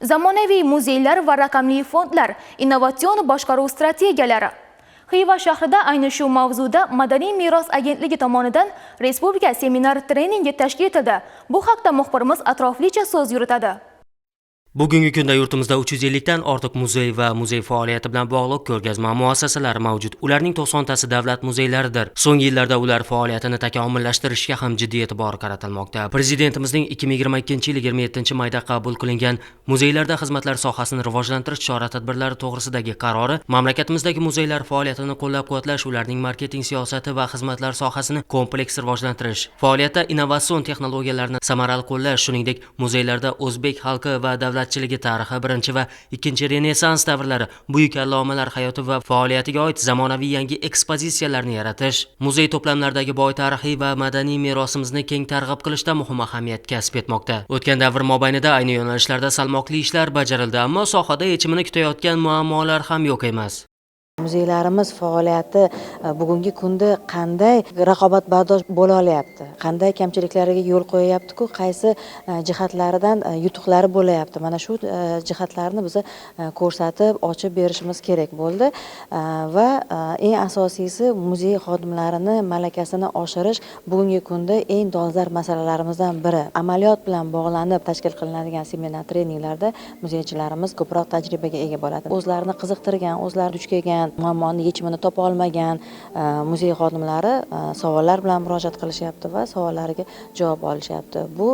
zamonaviy muzeylar va raqamli fondlar, innovatsion boshqaruv strategiyalari. Xiva shahrida ayni shu mavzuda Madaniy meros agentligi tomonidan respublika seminar treningi tashkil etildi. Bu haqda muxbirimiz atroflicha so'z yuritadi. Bugungi kunda yurtimizda 350 dan ortiq muzey va muzey faoliyati bilan bog'liq ko'rgazma muassasalari mavjud. Ularning 90tasi davlat muzeylaridir. So'nggi yillarda ular faoliyatini takomillashtirishga ham jiddiy e'tibor qaratilmoqda. Prezidentimizning 2022-yil 27-mayda qabul qilingan muzeylarda xizmatlar sohasini rivojlantirish chora-tadbirlari to'g'risidagi qarori mamlakatimizdagi muzeylar faoliyatini qo'llab-quvvatlash, ularning marketing siyosati va xizmatlar sohasini kompleks rivojlantirish, faoliyatda innovatsion texnologiyalarni samarali qo'llash, shuningdek muzeylarda o'zbek xalqi va davlatchiligi tarixi, birinchi va ikkinchi renessans davrlari, buyuk allomalar hayoti va faoliyatiga oid zamonaviy yangi ekspozitsiyalarni yaratish, muzey to'plamlaridagi boy tarixiy va madaniy merosimizni keng targ'ib qilishda muhim ahamiyat kasb etmoqda. O'tgan davr mobaynida ayni yo'nalishlarda salmoqli ishlar bajarildi, ammo sohada yechimini kutayotgan muammolar ham yo'q emas. Muzeylarimiz faoliyati bugungi kunda qanday raqobatbardosh bo'la olyapti, qanday kamchiliklarga yo'l qo'yayapti-ku, qaysi jihatlaridan yutuqlari bo'layapti. Mana shu jihatlarni biz ko'rsatib, ochib berishimiz kerak bo'ldi va eng asosiysi muzey xodimlarini malakasini oshirish bugungi kunda eng dolzarb masalalarimizdan biri. Amaliyot bilan bog'lanib tashkil qilinadigan seminar treninglarda muzeychilarimiz ko'proq tajribaga ega bo'ladi. O'zlarini qiziqtirgan, o'zlari duch kelgan muammoni yechimini topa olmagan muzey xodimlari savollar bilan murojaat qilishyapti va savollariga javob olishyapti. Bu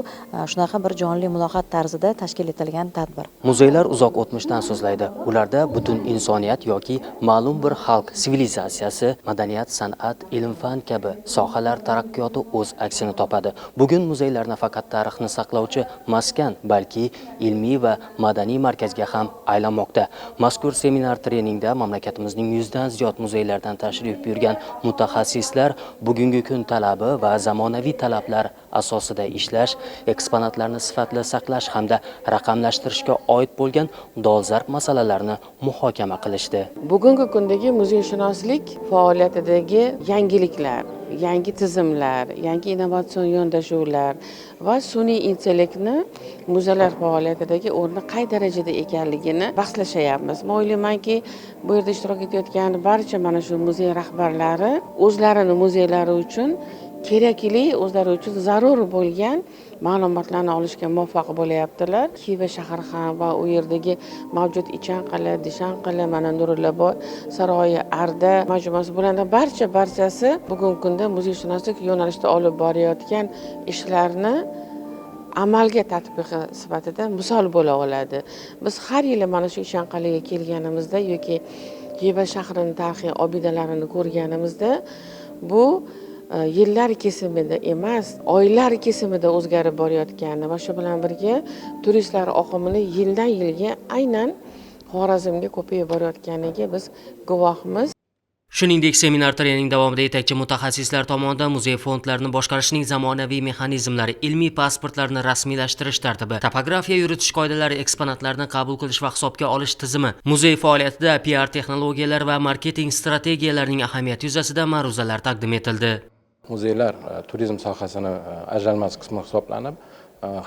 shunaqa bir jonli muloqot tarzida tashkil etilgan tadbir. Muzeylar uzoq o'tmishdan so'zlaydi. Ularda butun insoniyat yoki ma'lum bir xalq sivilizatsiyasi, madaniyat, san'at, ilm-fan kabi sohalar taraqqiyoti o'z aksini topadi. Bugun muzeylar nafaqat tarixni saqlovchi maskan, balki ilmiy va madaniy markazga ham aylanmoqda. Mazkur seminar treningda mamlakatimizning 100 dan ziyod muzeylardan tashrif buyurgan mutaxassislar bugungi kun talabi va zamonaviy talablar asosida ishlash, eksponatlarni sifatli saqlash hamda raqamlashtirishga oid bo'lgan dolzarb masalalarni muhokama qilishdi. Bugungi kundagi muzeyshunoslik faoliyatidagi yangiliklar, yangi tizimlar, yangi innovatsion yondashuvlar va sun'iy intellektni muzeylar faoliyatidagi o'rni qay darajada ekanligini bahslashayapmiz. Men o'ylaymanki, bu yerda ishtirok etayotgan barcha mana shu muzey rahbarlari o'zlarini muzeylari uchun kerakli, o'zlari uchun zarur bo'lgan ma'lumotlarni olishga muvaffaq bo'layaptilar. Xiva shahri ham va u yerdagi mavjud Ichanqal'a, Dishanqal'a, mana Nurullaboy saroyi, Arda majmuasi bularning barchasi bugungi kunda muzeyshunoslik yo'nalishida olib borayotgan ishlarni amalga tatbiqi sifatida misol bo'la oladi. Biz har yili mana shu Ichanqal'aga kelganimizda yoki Xiva shahrining tarixiy obidalarini ko'rganimizda bu yillar kesimida emas, oylar kesimida o'zgarib borayotgani va shu bilan birga turistlar oqimini yildan yilga aynan Xorazmga ko'payib borayotganiga biz guvohmiz. Shuningdek, seminar trening davomida yetakchi mutaxassislar tomonidan muzey fondlarini boshqarishning zamonaviy mexanizmlari, ilmiy pasportlarni rasmiylashtirish tartibi, topografiya yuritish qoidalari, eksponatlarni qabul qilish va hisobga olish tizimi, muzey faoliyatida PR texnologiyalar va marketing strategiyalarining ahamiyati yuzasidan ma'ruzalar taqdim etildi. Muzeylar turizm sohasini ajralmas qismi hisoblanib,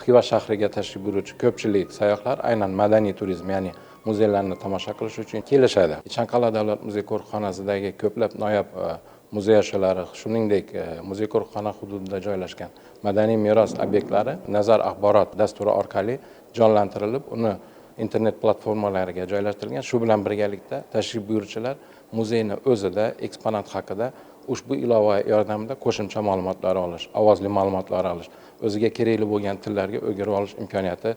Xiva shahriga tashrif buyuruvchi ko'pchilik sayyohlar aynan madaniy turizm, ya'ni muzeylarni tomosha qilish uchun kelishadi. Ichanqal'a davlat muzey qo'riqxonasidagi ko'plab noyob muzey asholari, shuningdek muzey qo'riqxona hududida joylashgan madaniy meros obyektlari nazar axborot dasturi orqali jonlantirilib, uni internet platformalariga joylashtirilgan. Shu bilan birgalikda tashrif buyuruvchilar muzeyni o'zida eksponat haqida ushbu ilova yordamida qo'shimcha ma'lumotlar olish, ovozli ma'lumotlar olish, o'ziga kerakli bo'lgan tillarga o'rganib olish imkoniyati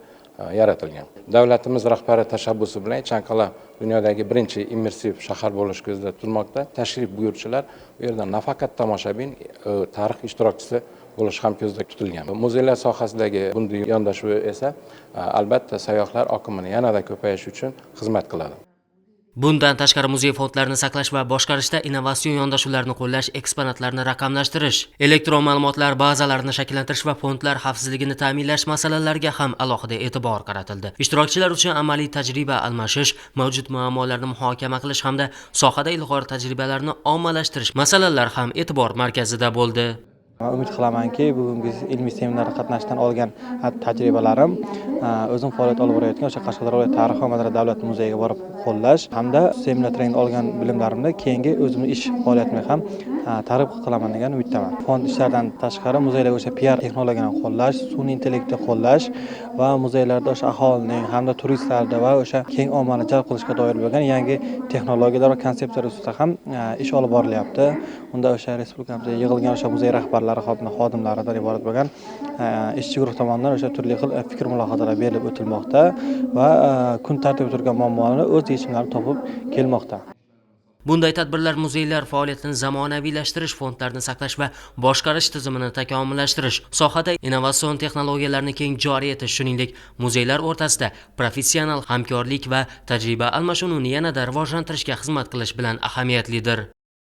yaratilgan. Davlatimiz rahbari tashabbusi bilan Ichanqal'a dunyodagi birinchi immersiv shahar bo'lish ko'zda tutilmoqda. Tashrif buyuruvchilar bu yerda nafaqat tomoshabin, tarix ishtirokchisi bo'lish ham ko'zda tutilgan. Muzeylar sohasidagi bunday yondashuv esa albatta sayyohlar oqimini yanada ko'payish uchun xizmat qiladi. Bundan tashqari muzey fondlarini saqlash va boshqarishda innovatsion yondashuvlarni qo'llash, eksponatlarni raqamlashtirish, elektron ma'lumotlar bazalarini shakllantirish va fondlar xavfsizligini ta'minlash masalalariga ham alohida e'tibor qaratildi. Ishtirokchilar uchun amaliy tajriba almashish, mavjud muammolarni muhokama qilish hamda sohada ilg'or tajribalarni ommalashtirish masalalar ham e'tibor markazida bo'ldi. Umid qilamanki, bugungi ilmiy seminarda qatnashdan olgan tajribalarim o'zim faoliyat olib borayotgan o'sha Qashqadaryo viloyat tarix va madaniyat davlat muzeyiga borib qo'llash hamda seminar trening olgan bilimlarimni keyingi o'zimning ish faoliyatimga ham targ'ib qilaman degan umiddaman. Fond ishlaridan tashqari muzeylarga o'sha PR texnologiyani qo'llash, sun'iy intellektni qo'llash va muzeylarda o'sha aholining hamda turistlarda va o'sha keng ommani jalb qilishga doir bo'lgan yangi texnologiyalar va konsepsiyalar ustida ham ish olib borilyapti. Unda o'sha respublikamizda yig'ilgan o'sha muzey rahbarlari, xodimlaridan iborat bo'lgan ishchi guruh tomonidan o'sha turli xil fikr mulohazalar berilib o'tilmoqda va kun tartibida turgan muammolarni o'z yechimlarini topib kelmoqda. Bunday tadbirlar muzeylar faoliyatini zamonaviylashtirish, fondlarni saqlash va boshqarish tizimini takomillashtirish, sohada innovatsion texnologiyalarni keng joriy etish, shuningdek, muzeylar o'rtasida professional hamkorlik va tajriba almashinuvini yanada rivojlantirishga xizmat qilish bilan ahamiyatlidir.